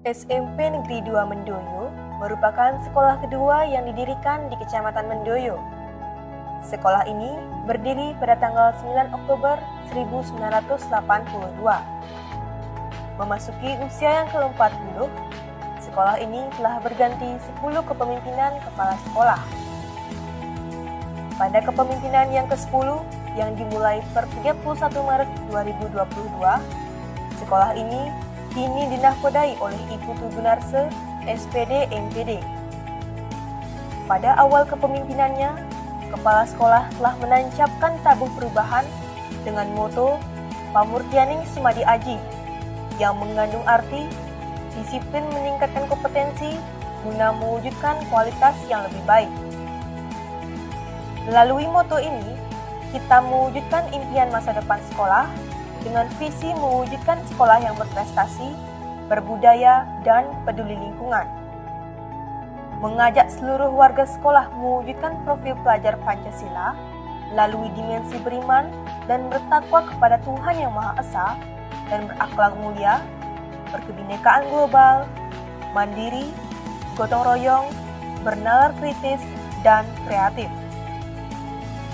SMP Negeri 2 Mendoyo merupakan sekolah kedua yang didirikan di Kecamatan Mendoyo. Sekolah ini berdiri pada tanggal 9 Oktober 1982. Memasuki usia yang ke-40, sekolah ini telah berganti 10 kepemimpinan kepala sekolah. Pada kepemimpinan yang ke-10 yang dimulai per 31 Maret 2022, sekolah ini kini dinahkodai oleh Ibu Tugunarse, SPD MPD. Pada awal kepemimpinannya, kepala sekolah telah menancapkan tabung perubahan dengan moto Pamurtianing Sumadi Aji yang mengandung arti disiplin meningkatkan kompetensi guna mewujudkan kualitas yang lebih baik. Melalui moto ini, kita mewujudkan impian masa depan sekolah dengan visi mewujudkan sekolah yang berprestasi, berbudaya, dan peduli lingkungan. Mengajak seluruh warga sekolah mewujudkan profil pelajar Pancasila melalui dimensi beriman dan bertakwa kepada Tuhan Yang Maha Esa dan berakhlak mulia, berkebinekaan global, mandiri, gotong royong, bernalar kritis, dan kreatif.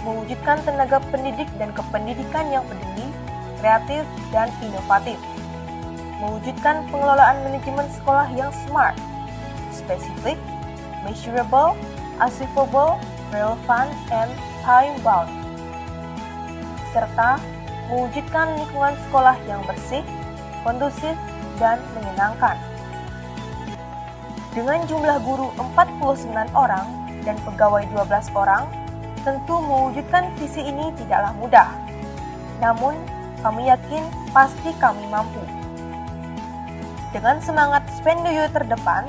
Mewujudkan tenaga pendidik dan kependidikan yang peduli, kreatif, dan inovatif. Mewujudkan pengelolaan manajemen sekolah yang smart, spesifik, measurable, achievable, relevant, and time-bound. Serta mewujudkan lingkungan sekolah yang bersih, kondusif, dan menyenangkan. Dengan jumlah guru 49 orang dan pegawai 12 orang, tentu mewujudkan visi ini tidaklah mudah. Namun, kami yakin pasti kami mampu. Dengan semangat Spendoyo terdepan,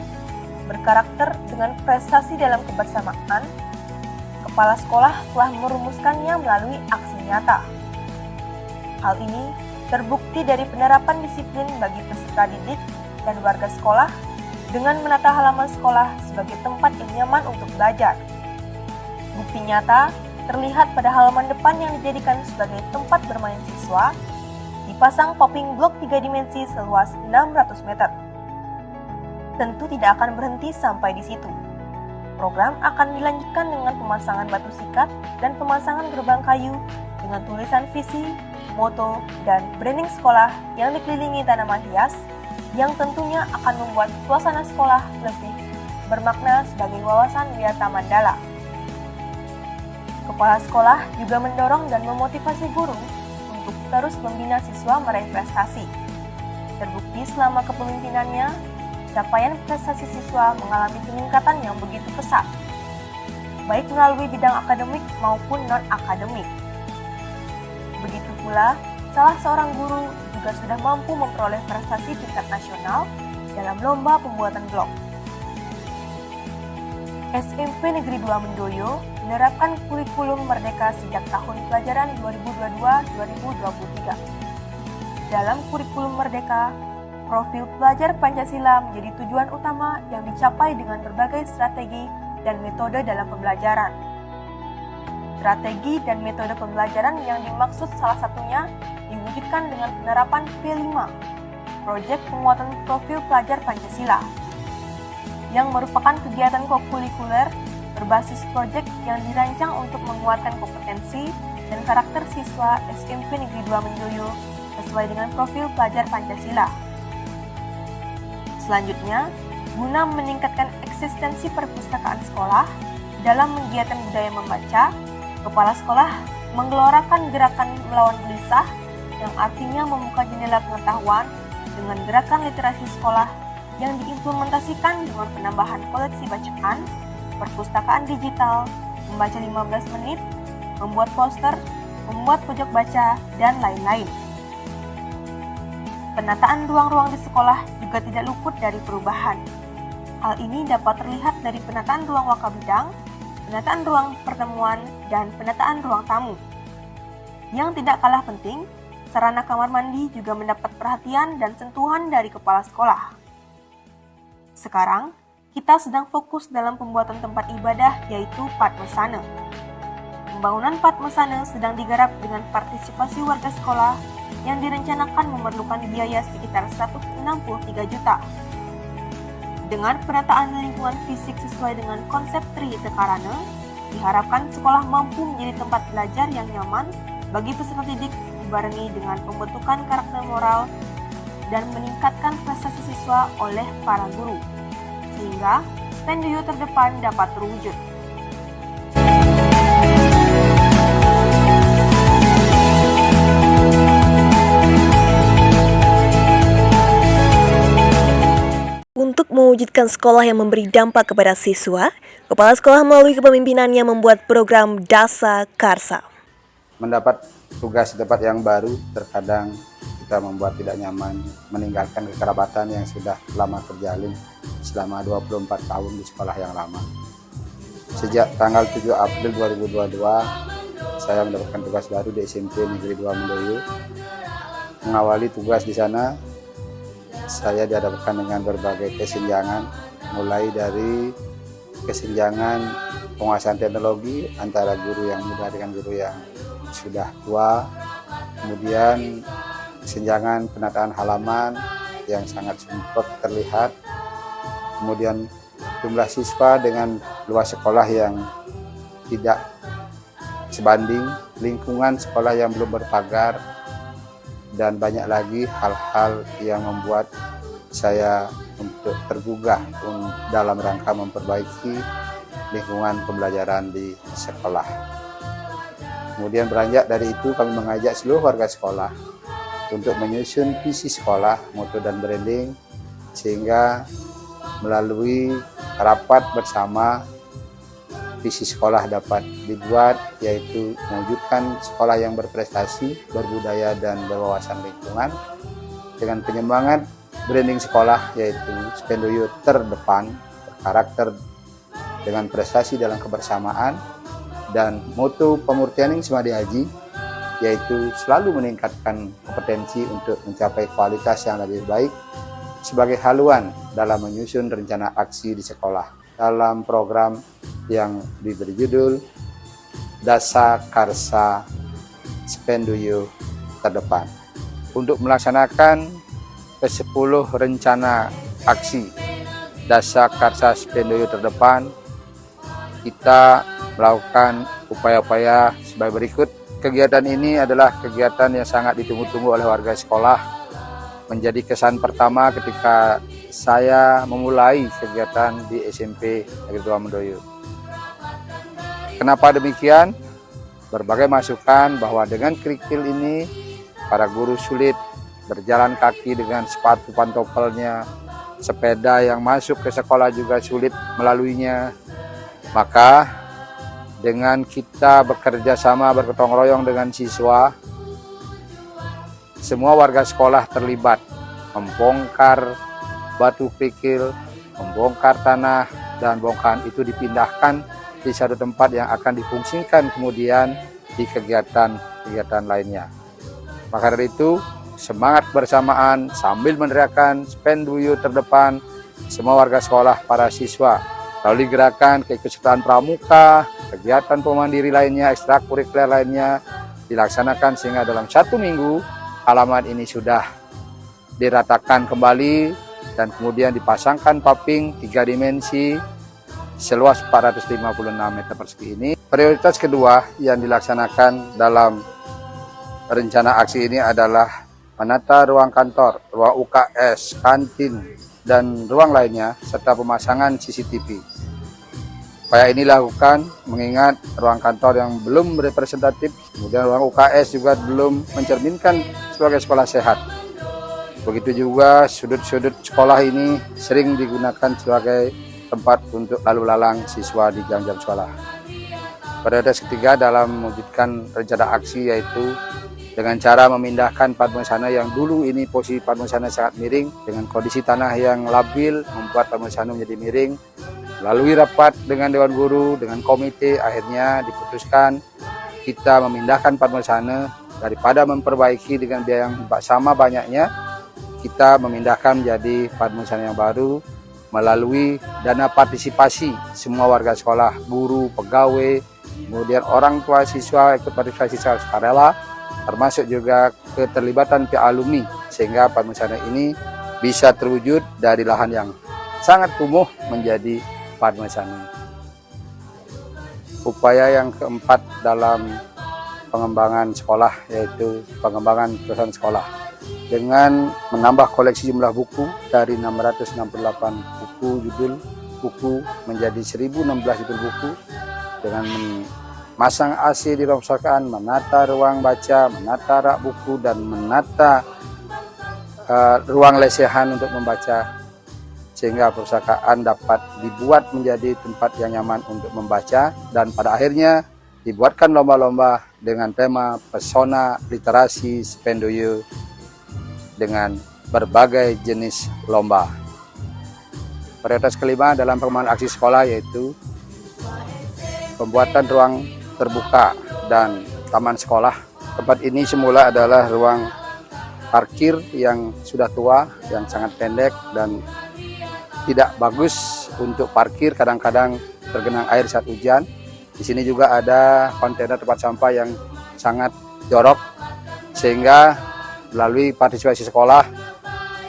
berkarakter dengan prestasi dalam kebersamaan, kepala sekolah telah merumuskannya melalui aksi nyata. Hal ini terbukti dari penerapan disiplin bagi peserta didik dan warga sekolah dengan menata halaman sekolah sebagai tempat yang nyaman untuk belajar. Bukti nyata terlihat pada halaman depan yang dijadikan sebagai tempat bermain siswa, dipasang popping blok 3 dimensi seluas 600 meter. Tentu tidak akan berhenti sampai di situ. Program akan dilanjutkan dengan pemasangan batu sikat dan pemasangan gerbang kayu dengan tulisan visi, moto, dan branding sekolah yang dikelilingi tanaman hias yang tentunya akan membuat suasana sekolah lebih bermakna sebagai wawasan wisata Mandala. Kepala sekolah juga mendorong dan memotivasi guru untuk terus membina siswa meraih prestasi. Terbukti selama kepemimpinannya, capaian prestasi siswa mengalami peningkatan yang begitu pesat, baik melalui bidang akademik maupun non-akademik. Begitu pula, salah seorang guru juga sudah mampu memperoleh prestasi tingkat nasional dalam lomba pembuatan blog. SMP Negeri 2 Mendoyo menerapkan kurikulum Merdeka sejak tahun pelajaran 2022-2023. Dalam kurikulum Merdeka, profil pelajar Pancasila menjadi tujuan utama yang dicapai dengan berbagai strategi dan metode dalam pembelajaran. Strategi dan metode pembelajaran yang dimaksud salah satunya diwujudkan dengan penerapan P5, Proyek Penguatan Profil Pelajar Pancasila, yang merupakan kegiatan kokurikuler berbasis proyek yang dirancang untuk menguatkan kompetensi dan karakter siswa SMP Negeri 2 Mendoyo sesuai dengan profil pelajar Pancasila. Selanjutnya, guna meningkatkan eksistensi perpustakaan sekolah dalam menggiatkan budaya membaca, kepala sekolah menggelorakan gerakan melawan gelisah yang artinya membuka jendela pengetahuan dengan gerakan literasi sekolah yang diimplementasikan dengan penambahan koleksi bacaan, perpustakaan digital, membaca 15 menit, membuat poster, membuat pojok baca, dan lain-lain. Penataan ruang-ruang di sekolah juga tidak luput dari perubahan. Hal ini dapat terlihat dari penataan ruang wakabidang, penataan ruang pertemuan, dan penataan ruang tamu. Yang tidak kalah penting, sarana kamar mandi juga mendapat perhatian dan sentuhan dari kepala sekolah. Sekarang, kita sedang fokus dalam pembuatan tempat ibadah yaitu Padmasana. Pembangunan Padmasana sedang digarap dengan partisipasi warga sekolah yang direncanakan memerlukan biaya sekitar 163 juta. Dengan penataan lingkungan fisik sesuai dengan konsep Tri Tekarana, diharapkan sekolah mampu menjadi tempat belajar yang nyaman bagi peserta didik dibarengi dengan pembentukan karakter moral dan meningkatkan prestasi siswa oleh para guru, sehingga Spendu terdepan dapat terwujud. Untuk mewujudkan sekolah yang memberi dampak kepada siswa, Kepala Sekolah melalui kepemimpinannya membuat program Dasa Karsa. Mendapat tugas di tempat yang baru, terkadang kita membuat tidak nyaman, meninggalkan kekerabatan yang sudah lama terjalin selama 24 tahun di sekolah yang lama. Sejak tanggal 7 April 2022, saya mendapatkan tugas baru di SMP Negeri 2 Mendoyo. Mengawali tugas di sana, saya dihadapkan dengan berbagai kesenjangan, mulai dari kesenjangan penguasaan teknologi antara guru yang muda dengan guru yang sudah tua, kemudian kesenjangan penataan halaman yang sangat sumpek terlihat, kemudian jumlah siswa dengan luas sekolah yang tidak sebanding, lingkungan sekolah yang belum berpagar, dan banyak lagi hal-hal yang membuat saya untuk tergugah dalam rangka memperbaiki lingkungan pembelajaran di sekolah. Kemudian beranjak dari itu kami mengajak seluruh warga sekolah untuk menyusun visi sekolah, moto dan branding, sehingga melalui rapat bersama visi sekolah dapat dibuat, yaitu mewujudkan sekolah yang berprestasi, berbudaya dan berwawasan lingkungan dengan penyemangat branding sekolah yaitu Spendu terdepan, berkarakter dengan prestasi dalam kebersamaan, dan moto Pemurtianing Semadi Haji yaitu selalu meningkatkan kompetensi untuk mencapai kualitas yang lebih baik sebagai haluan dalam menyusun rencana aksi di sekolah. Dalam program yang diberi judul Dasa Karsa Spendu terdepan. Untuk melaksanakan ke-10 rencana aksi Dasa Karsa Spendu terdepan, kita melakukan upaya-upaya sebagai berikut. Kegiatan ini adalah kegiatan yang sangat ditunggu-tunggu oleh warga sekolah. Menjadi kesan pertama ketika saya memulai kegiatan di SMP Negeri 2 Mendoyo. Kenapa demikian? Berbagai masukan bahwa dengan kerikil ini para guru sulit berjalan kaki dengan sepatu pantoffelnya, sepeda yang masuk ke sekolah juga sulit melaluinya. Maka dengan kita bekerja sama bergotong royong dengan siswa, semua warga sekolah terlibat membongkar batu kerikil, membongkar tanah, dan bongkahan itu dipindahkan di satu tempat yang akan difungsikan kemudian di kegiatan-kegiatan lainnya. Maka dari itu, semangat bersamaan sambil meneriakkan Spendu terdepan, semua warga sekolah, para siswa, lalu gerakan keikutsertaan pramuka, kegiatan pemandiri lainnya, ekstrakurikuler lainnya dilaksanakan sehingga dalam 1 minggu halaman ini sudah diratakan kembali dan kemudian dipasangkan paping 3 dimensi seluas 456 meter persegi ini. Prioritas kedua yang dilaksanakan dalam rencana aksi ini adalah menata ruang kantor, ruang UKS, kantin, dan ruang lainnya, serta pemasangan CCTV. Upaya ini dilakukan mengingat ruang kantor yang belum representatif, kemudian ruang UKS juga belum mencerminkan sebagai sekolah sehat. Begitu juga sudut-sudut sekolah ini sering digunakan sebagai tempat untuk lalu lalang siswa di jam-jam sekolah. Prioritas ketiga dalam mewujudkan rencana aksi yaitu dengan cara memindahkan Padmasana yang dulu ini posisi Padmasana sangat miring, dengan kondisi tanah yang labil membuat Padmasana menjadi miring. Melalui rapat dengan Dewan Guru, dengan komite, akhirnya diputuskan kita memindahkan Padmasana daripada memperbaiki dengan biaya yang sama banyaknya, kita memindahkan menjadi Padmasana yang baru melalui dana partisipasi semua warga sekolah, guru, pegawai, kemudian orang tua siswa ikut partisipasi secara sukarela, termasuk juga keterlibatan pihak alumni, sehingga Padmasana ini bisa terwujud dari lahan yang sangat kumuh menjadi Padmasana. Upaya yang keempat dalam pengembangan sekolah yaitu pengembangan perusahaan sekolah dengan menambah koleksi jumlah buku dari 668 buku judul buku menjadi 1016 judul buku, dengan memasang AC di ruang perpustakaan, menata ruang baca, menata rak buku, dan menata ruang lesehan untuk membaca, sehingga perpustakaan dapat dibuat menjadi tempat yang nyaman untuk membaca. Dan pada akhirnya dibuatkan lomba-lomba dengan tema pesona literasi Spendoyo dengan berbagai jenis lomba. Prioritas kelima dalam pengembangan aksi sekolah yaitu pembuatan ruang terbuka dan taman sekolah. Tempat ini semula adalah ruang parkir yang sudah tua, yang sangat pendek dan tidak bagus untuk parkir, kadang-kadang tergenang air saat hujan. Di sini juga ada kontainer tempat sampah yang sangat jorok, sehingga melalui partisipasi sekolah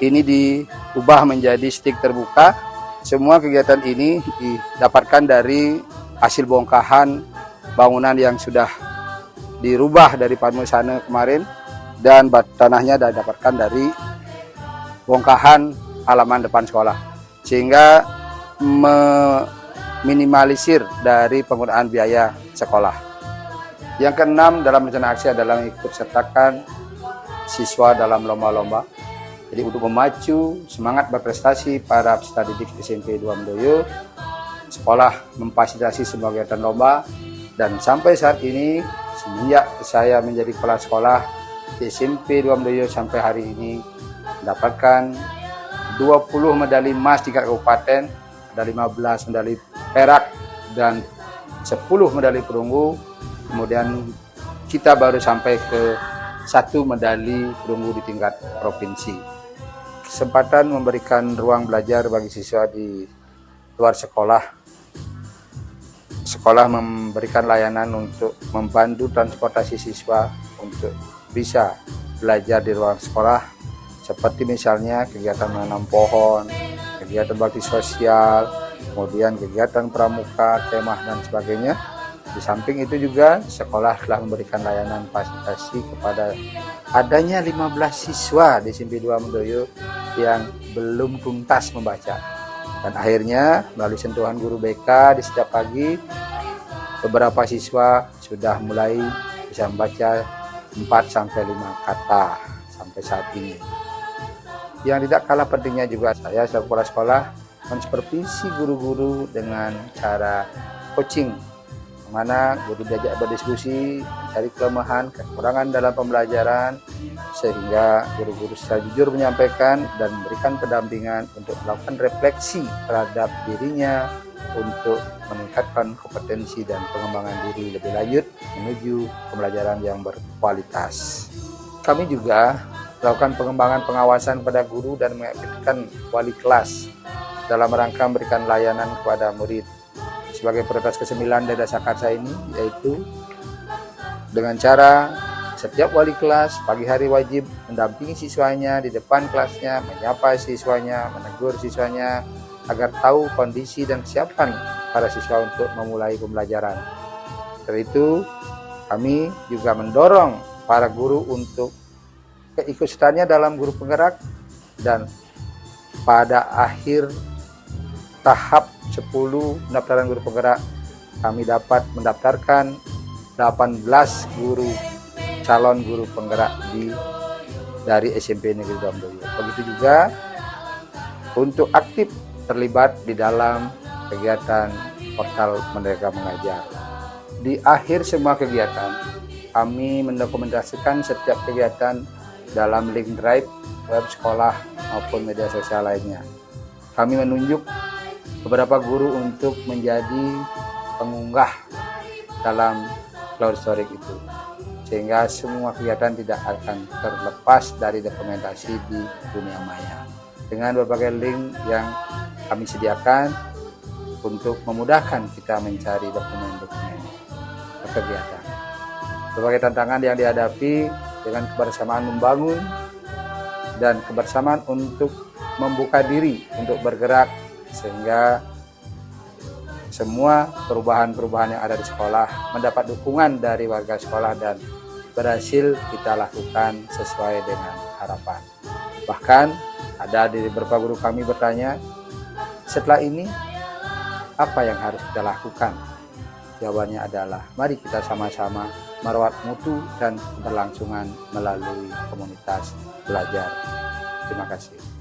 ini diubah menjadi stik terbuka. Semua kegiatan ini didapatkan dari hasil bongkahan bangunan yang sudah dirubah dari Padmasana kemarin, dan tanahnya didapatkan dari bongkahan halaman depan sekolah, sehingga meminimalisir dari penggunaan biaya sekolah. Yang keenam dalam rencana aksi adalah ikut sertakan siswa dalam lomba-lomba. Jadi untuk memacu semangat berprestasi para peserta didik SMP 2 Mendoyo, sekolah memfasilitasi semua kegiatan lomba. Dan sampai saat ini, semenjak saya menjadi kepala sekolah di SMP 2 Mendoyo sampai hari ini, mendapatkan 20 medali emas tingkat kabupaten, ada 15 medali perak, dan 10 medali perunggu. Kemudian kita baru sampai ke 1 medali perunggu di tingkat provinsi. Kesempatan memberikan ruang belajar bagi siswa di luar sekolah. Sekolah memberikan layanan untuk membantu transportasi siswa untuk bisa belajar di ruang sekolah, seperti misalnya kegiatan menanam pohon, kegiatan bakti sosial, kemudian kegiatan pramuka, kemah, dan sebagainya. Di samping itu juga sekolah telah memberikan layanan fasilitasi kepada adanya 15 siswa di SMP 2 Mendoyo yang belum tuntas membaca. Dan akhirnya melalui sentuhan guru BK di setiap pagi, beberapa siswa sudah mulai bisa membaca 4-5 kata sampai saat ini. Yang tidak kalah pentingnya juga saya selaku kepala sekolah mensupervisi guru-guru dengan cara coaching, mana guru diajak berdiskusi, mencari kelemahan, kekurangan dalam pembelajaran, sehingga guru-guru secara jujur menyampaikan dan memberikan pendampingan untuk melakukan refleksi terhadap dirinya untuk meningkatkan kompetensi dan pengembangan diri lebih lanjut menuju pembelajaran yang berkualitas. Kami juga melakukan pengembangan pengawasan pada guru dan mengaktifkan wali kelas dalam rangka memberikan layanan kepada murid. Sebagai prioritas ke-9 dari Dasa Karsa ini, yaitu dengan cara setiap wali kelas pagi hari wajib mendampingi siswanya di depan kelasnya, menyapa siswanya, menegur siswanya agar tahu kondisi dan kesiapan para siswa untuk memulai pembelajaran. Setelah itu, kami juga mendorong para guru untuk keikutsertaannya dalam guru penggerak, dan pada akhir tahap 10 pendaftaran guru penggerak, kami dapat mendaftarkan 18 guru calon guru penggerak dari SMP Negeri 2 Mendoyo. Begitu juga untuk aktif terlibat di dalam kegiatan portal Merdeka Mengajar. Di akhir semua kegiatan, kami mendokumentasikan setiap kegiatan dalam link drive web sekolah maupun media sosial lainnya. Kami menunjuk beberapa guru untuk menjadi pengunggah dalam cloud storage itu, sehingga semua kegiatan tidak akan terlepas dari dokumentasi di dunia maya dengan berbagai link yang kami sediakan untuk memudahkan kita mencari dokumen-dokumen kegiatan. Berbagai tantangan yang dihadapi dengan kebersamaan membangun dan kebersamaan untuk membuka diri untuk bergerak sehingga semua perubahan-perubahan yang ada di sekolah mendapat dukungan dari warga sekolah dan berhasil kita lakukan sesuai dengan harapan. Bahkan ada di beberapa guru kami bertanya, setelah ini apa yang harus kita lakukan? Jawabannya adalah mari kita sama-sama merawat mutu dan keberlangsungan melalui komunitas belajar. Terima kasih.